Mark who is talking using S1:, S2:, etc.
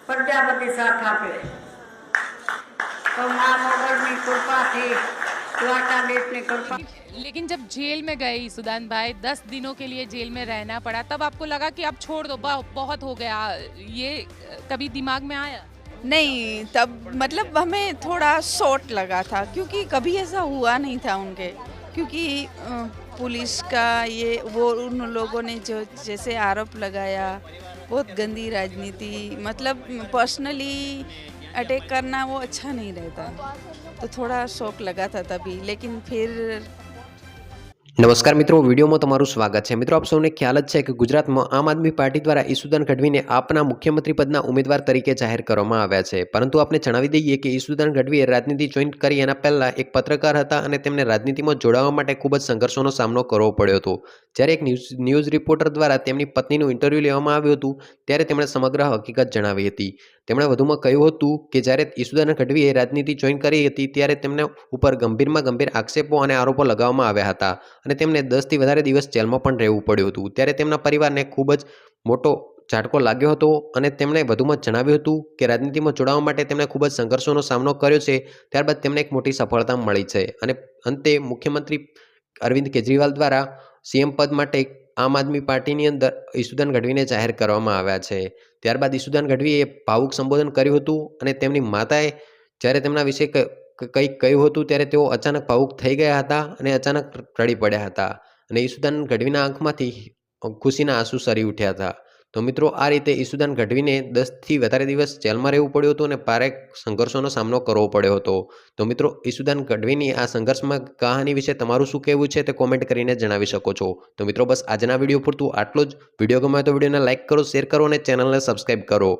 S1: પ્રજાપતિ સાથ આપે તો મા મોગલની કૃપાથી દ્વારકાધીશની कृपा।
S2: लेकिन जब जेल में गए ईसुदान भाई 10 दिनों के लिए जेल में रहना पड़ा, तब आपको लगा कि अब छोड़ दो, बहुत हो गया, ये कभी दिमाग में आया?
S3: नहीं, तब मतलब हमें थोड़ा शॉर्ट लगा था क्योंकि कभी ऐसा हुआ नहीं था उनके, क्योंकि पुलिस का ये वो उन लोगों ने जो जैसे आरोप लगाया, बहुत गंदी राजनीति, मतलब पर्सनली अटैक करना वो अच्छा नहीं रहता, तो थोड़ा शौक लगा था तभी, लेकिन फिर।
S4: नमस्कार मित्रों, वीडियो में तमारू स्वागत है। मित्रों, आप सबने ख्याल ज छे कि गुजरात में आम आदमी पार्टी द्वारा ईसुदान गढ़वीने आपना मुख्यमंत्री पदना उम्मीदवार तरीके जाहिर करवामां आव्या छे। परंतु आपने जणावी दईए कि ईसुदान गढ़वीए राजनीति जोइन करी एना पहेला एक पत्रकार हता अने तेमने राजनीतिमां जोडावा माटे खूब ज संघर्षोनो सामनो करवो पड्यो हतो। ज्यारे एक न्यूज रिपोर्टर द्वारा तेमनी पत्नीनुं इंटरव्यू लेवामां आव्युं हतुं त्यारे तेमणे समग्र हकीकत जणावी हती। તેમણે વધુમાં કહ્યું હતું કે જ્યારે ઈસુદાન ગઢવીએ રાજનીતિ જોઈન કરી હતી ત્યારે તેમને ઉપર ગંભીરમાં ગંભીર આક્ષેપો અને આરોપો લગાવવામાં આવ્યા હતા અને તેમને 10થી વધારે દિવસ જેલમાં પણ રહેવું પડ્યું હતું। ત્યારે તેમના પરિવારને ખૂબ જ મોટો ઝાટકો લાગ્યો હતો અને તેમણે વધુમાં જણાવ્યું હતું કે રાજનીતિમાં જોડાવા માટે તેમણે ખૂબ જ સંઘર્ષોનો સામનો કર્યો છે। ત્યારબાદ તેમને એક મોટી સફળતા મળી છે અને અંતે મુખ્યમંત્રી અરવિંદ કેજરીવાલ દ્વારા સીએમ પદ માટે આમ આદમી પાર્ટીની અંદર ઈસુદાન ગઢવીને જાહેર કરવામાં આવ્યા છે। ત્યારબાદ ઈસુદાન ગઢવીએ ભાવુક સંબોધન કર્યું હતું અને તેમની માતાએ જ્યારે તેમના વિશે કંઈક કહ્યું હતું ત્યારે તેઓ અચાનક ભાવુક થઈ ગયા હતા અને અચાનક રડી પડ્યા હતા અને ઈસુદાન ગઢવીના આંખમાંથી ખુશીના આંસુ સરી ઉઠ્યા હતા। તો મિત્રો, આ રીતે ઈસુદાન ગઢવીને 10થી વધારે દિવસ જેલમાં રહેવું પડ્યું હતું અને ભારે સંઘર્ષોનો સામનો કરવો પડ્યો હતો। તો મિત્રો, ઈસુદાન ગઢવીની આ સંઘર્ષમાં કહાની વિશે તમારું શું કહેવું છે તે કોમેન્ટ કરીને જણાવી શકો છો। તો મિત્રો, બસ આજના વિડીયો પૂરતું આટલું જ। વિડીયો ગમે તો વિડીયોને લાઇક કરો, શેર કરો અને ચેનલને સબસ્ક્રાઈબ કરો।